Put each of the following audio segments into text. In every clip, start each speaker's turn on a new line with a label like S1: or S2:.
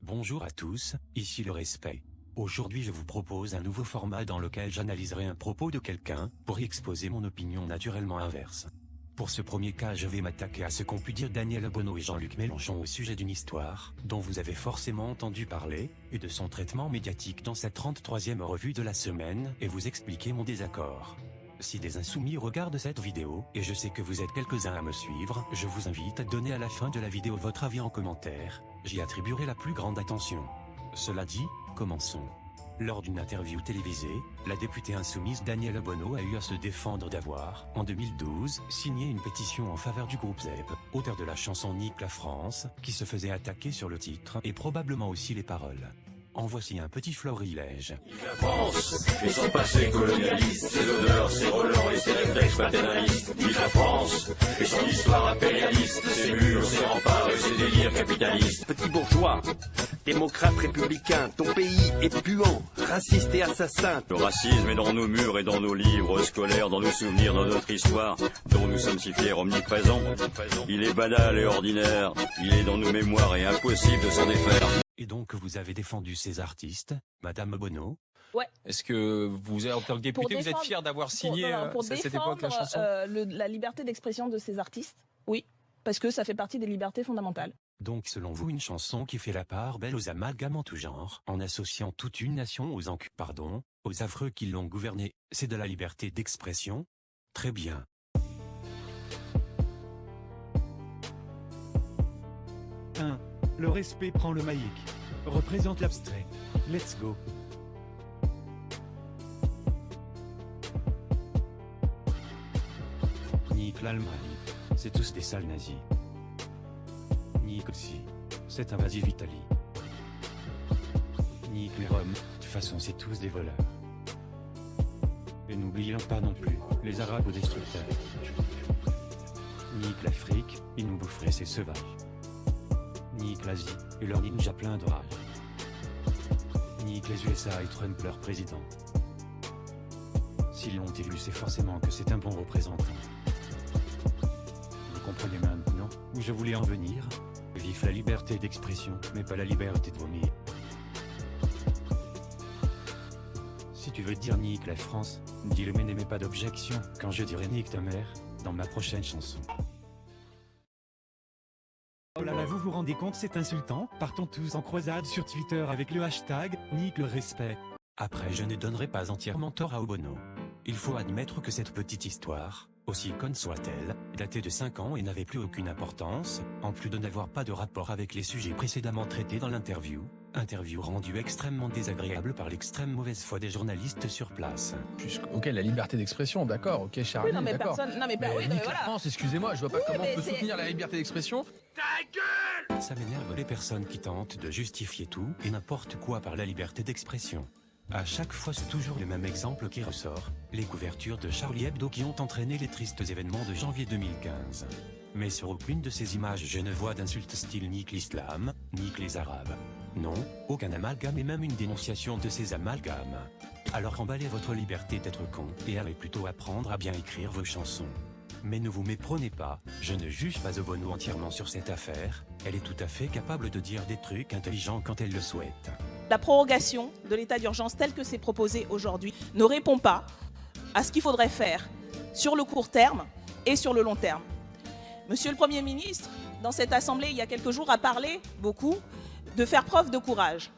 S1: Bonjour à tous, ici le respect. Aujourd'hui je vous propose un nouveau format dans lequel j'analyserai un propos de quelqu'un, pour y exposer mon opinion naturellement inverse. Pour ce premier cas je vais m'attaquer à ce qu'ont pu dire Daniel Obono et Jean-Luc Mélenchon au sujet d'une histoire, dont vous avez forcément entendu parler, et de son traitement médiatique dans cette 33e revue de la semaine, et vous expliquer mon désaccord. Si des insoumis regardent cette vidéo, et je sais que vous êtes quelques-uns à me suivre, je vous invite à donner à la fin de la vidéo votre avis en commentaire, j'y attribuerai la plus grande attention. Cela dit, commençons. Lors d'une interview télévisée, la députée insoumise Daniel Obono a eu à se défendre d'avoir, en 2012, signé une pétition en faveur du groupe ZEP, auteur de la chanson Nique la France, qui se faisait attaquer sur le titre, et probablement aussi les paroles. En voici un petit florilège.
S2: La France et son passé colonialiste, ses odeurs, ses relents et ses réflexes paternalistes. Vive la France et son histoire impérialiste, ses murs, ses remparts et ses délires capitalistes.
S3: Petit bourgeois, démocrate républicain, ton pays est puant, raciste et assassin.
S2: Le racisme est dans nos murs et dans nos livres scolaires, dans nos souvenirs, dans notre histoire, dont nous sommes si fiers, omniprésents. Il est banal et ordinaire, il est dans nos mémoires et impossible de s'en défaire.
S1: Et donc vous avez défendu ces artistes, Madame Obono?
S4: Ouais.
S5: Est-ce que vous, en tant que député, vous êtes fier d'avoir signé à cette époque la chanson
S4: la liberté d'expression de ces artistes, oui, parce que ça fait partie des libertés fondamentales.
S1: Donc selon vous une chanson qui fait la part belle aux amalgames en tout genre, en associant toute une nation aux aux affreux qui l'ont gouvernée, c'est de la liberté d'expression? Très bien.
S6: Le respect prend le maïc. Représente l'abstrait. Let's go.
S1: Nique l'Allemagne. C'est tous des sales nazis. Nique aussi. C'est invasive Italie. Nique les Roms. De toute façon c'est tous des voleurs. Et n'oublions pas non plus, les Arabes destructeurs. Nique l'Afrique, ils nous boufferaient ces sauvages. Nique l'Asie, et leur ninja plein de rage. Nique les USA et Trump leur président. S'ils l'ont élu c'est forcément que c'est un bon représentant. Vous comprenez maintenant où je voulais en venir? Vive la liberté d'expression, mais pas la liberté de vomir. Si tu veux dire nique la France, dis-le mais n'aimez pas d'objection, quand je dirai nique ta mère, dans ma prochaine chanson.
S6: Oh là là, vous vous rendez compte, c'est insultant? Partons tous en croisade sur Twitter avec le hashtag Nique le respect.
S1: Après je ne donnerai pas entièrement tort à Obono. Il faut admettre que cette petite histoire, aussi conne soit-elle, datait de 5 ans et n'avait plus aucune importance, en plus de n'avoir pas de rapport avec les sujets précédemment traités dans l'interview. Interview rendue extrêmement désagréable par l'extrême mauvaise foi des journalistes sur place.
S5: Ok, la liberté d'expression, d'accord, ok, Charlie,
S4: Oui, non mais
S5: d'accord.
S4: personne, non mais,
S5: Mais
S4: oui, non, mais
S5: nique la
S4: voilà.
S5: France, excusez-moi, je vois pas
S4: Oui,
S5: comment
S4: mais
S5: on peut
S4: c'est-
S5: soutenir la liberté d'expression.
S1: Ça m'énerve les personnes qui tentent de justifier tout et n'importe quoi par la liberté d'expression. À chaque fois c'est toujours le même exemple qui ressort, les couvertures de Charlie Hebdo qui ont entraîné les tristes événements de janvier 2015. Mais sur aucune de ces images je ne vois d'insultes style nique l'islam, nique les arabes. Non, aucun amalgame et même une dénonciation de ces amalgames. Alors emballez votre liberté d'être con et allez plutôt apprendre à bien écrire vos chansons. Mais ne vous méprenez pas, je ne juge pas Obono entièrement sur cette affaire, elle est tout à fait capable de dire des trucs intelligents quand elle le souhaite.
S4: La prorogation de l'état d'urgence tel que c'est proposé aujourd'hui ne répond pas à ce qu'il faudrait faire sur le court terme et sur le long terme. Monsieur le Premier ministre, dans cette assemblée il y a quelques jours, a parlé beaucoup de faire preuve de courage.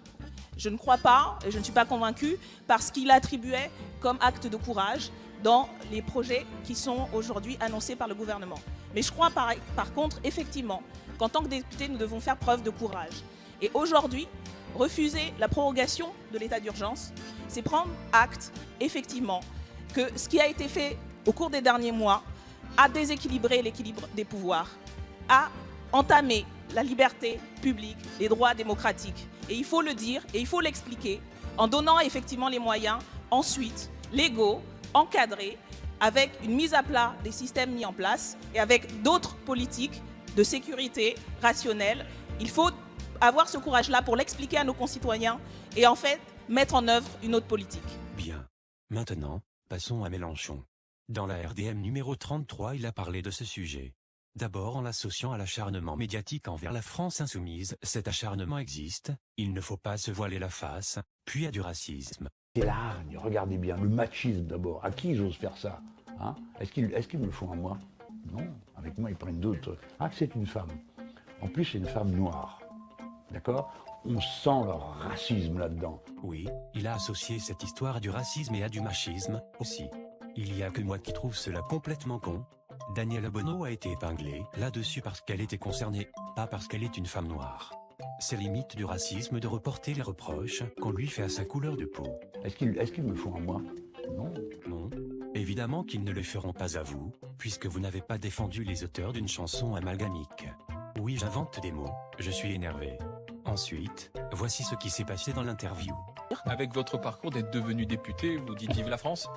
S4: Je ne crois pas, et je ne suis pas convaincue, parce qu'il attribuait comme acte de courage dans les projets qui sont aujourd'hui annoncés par le gouvernement. Mais je crois par contre, effectivement, qu'en tant que député, nous devons faire preuve de courage. Et aujourd'hui, refuser la prorogation de l'état d'urgence, c'est prendre acte, effectivement, que ce qui a été fait au cours des derniers mois a déséquilibré l'équilibre des pouvoirs, a entamé la liberté publique, les droits démocratiques. Et il faut le dire et il faut l'expliquer en donnant effectivement les moyens, ensuite, légaux, encadrés, avec une mise à plat des systèmes mis en place et avec d'autres politiques de sécurité rationnelles. Il faut avoir ce courage-là pour l'expliquer à nos concitoyens et en fait mettre en œuvre une autre politique.
S1: Bien. Maintenant, passons à Mélenchon. Dans la RDM numéro 33 il a parlé de ce sujet. D'abord en l'associant à l'acharnement médiatique envers la France insoumise. Cet acharnement existe, il ne faut pas se voiler la face, puis à du racisme.
S7: C'est la hargne, regardez bien, le machisme d'abord. À qui j'ose faire ça, hein? Est-ce qu'ils me le font à moi? Non, avec moi ils prennent d'autres. Ah, que c'est une femme. En plus c'est une femme noire, d'accord? On sent leur racisme là-dedans.
S1: Oui, il a associé cette histoire à du racisme et à du machisme, aussi. Il y a que moi qui trouve cela complètement con. Danielle Obono a été épinglée là-dessus parce qu'elle était concernée, pas parce qu'elle est une femme noire. C'est limite du racisme de reporter les reproches qu'on lui fait à sa couleur de peau.
S7: Est-ce qu'ils me le font à moi? Non.
S1: Non. Évidemment qu'ils ne le feront pas à vous, puisque vous n'avez pas défendu les auteurs d'une chanson amalgamique. Oui, j'invente des mots, je suis énervé. Ensuite, voici ce qui s'est passé dans l'interview.
S5: Avec votre parcours d'être devenu député, vous dites vive la France?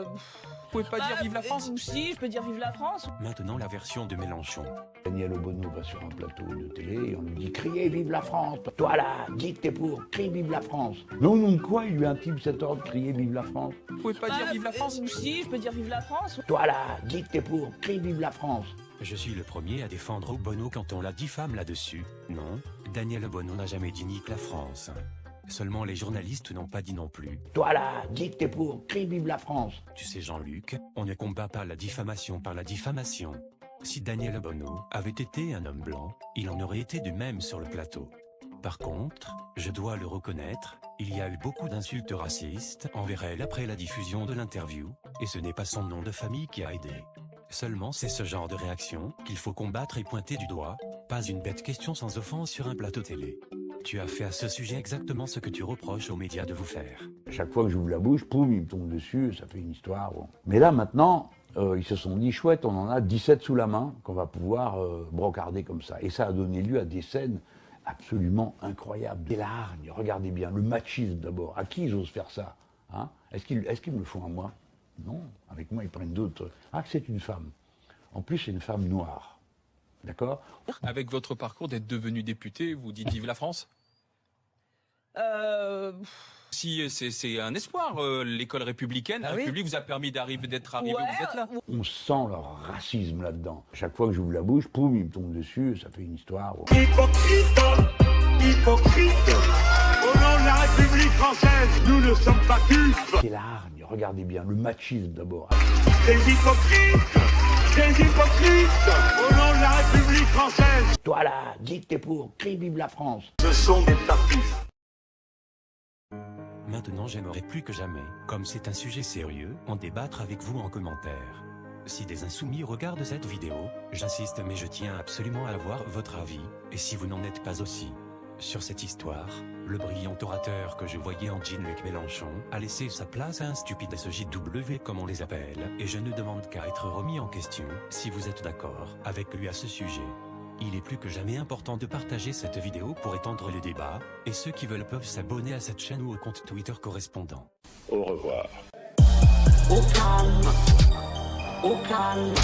S5: Vous pouvez pas dire vive la France?
S4: Si, je peux dire vive la France.
S1: Maintenant la version de Mélenchon.
S7: Danielle Obono va sur un plateau de télé et on lui dit « Criez vive la France !» Toi là, dis que t'es pour, crie vive la France. Non, non, quoi, il lui intime cet ordre, crier vive la France.
S5: Vous pouvez pas dire vive la France?
S4: Si, je peux dire vive la France.
S7: Toi là, dis que t'es pour, crie vive la France.
S1: Je suis le premier à défendre Obono quand on la diffame là-dessus. Non, Danielle Obono n'a jamais dit nique la France. Seulement les journalistes n'ont pas dit non plus.
S7: Toi là, dis que t'es pour, crie vive la France.
S1: Tu sais Jean-Luc, on ne combat pas la diffamation par la diffamation. Si Danielle Obono avait été un homme blanc, il en aurait été de même sur le plateau. Par contre, je dois le reconnaître, il y a eu beaucoup d'insultes racistes envers elle après la diffusion de l'interview, et ce n'est pas son nom de famille qui a aidé. Seulement c'est ce genre de réaction qu'il faut combattre et pointer du doigt, pas une bête question sans offense sur un plateau télé. Tu as fait à ce sujet exactement ce que tu reproches aux médias de vous faire.
S7: Chaque fois que j'ouvre la bouche, poum, il me tombe dessus, ça fait une histoire. Bon. Mais là maintenant, ils se sont dit, chouette, on en a 17 sous la main qu'on va pouvoir brocarder comme ça. Et ça a donné lieu à des scènes absolument incroyables. C'est la hargne, regardez bien, le machisme d'abord. À qui j'ose faire ça, hein? Est-ce qu'ils me le font à moi? Non, avec moi ils prennent d'autres. Ah, que c'est une femme. En plus c'est une femme noire. D'accord?
S5: Avec votre parcours d'être devenu député, vous dites vive la France? Si c'est un espoir, l'école républicaine, la République vous a permis d'être arrivé où vous êtes là.
S7: On sent leur racisme là-dedans. Chaque fois que j'ouvre la bouche, poum, il me tombe dessus, ça fait une histoire.
S2: Hypocrite, hypocrite, au nom de la République française, nous ne sommes pas dupes.
S7: C'est la hargne, regardez bien, le machisme d'abord.
S2: Des hypocrites, au nom de la République française.
S7: Toi là, dis que t'es pour, crie vive la France.
S2: Ce sont des tartuffes.
S1: Maintenant j'aimerais plus que jamais, comme c'est un sujet sérieux, en débattre avec vous en commentaire. Si des insoumis regardent cette vidéo, j'insiste mais je tiens absolument à avoir votre avis, et si vous n'en êtes pas aussi. Sur cette histoire, le brillant orateur que je voyais en Jean-Luc Mélenchon a laissé sa place à un stupide SJW comme on les appelle, et je ne demande qu'à être remis en question, si vous êtes d'accord avec lui à ce sujet. Il est plus que jamais important de partager cette vidéo pour étendre les débats, et ceux qui veulent peuvent s'abonner à cette chaîne ou au compte Twitter correspondant.
S2: Au revoir.
S8: Au calme, au calme.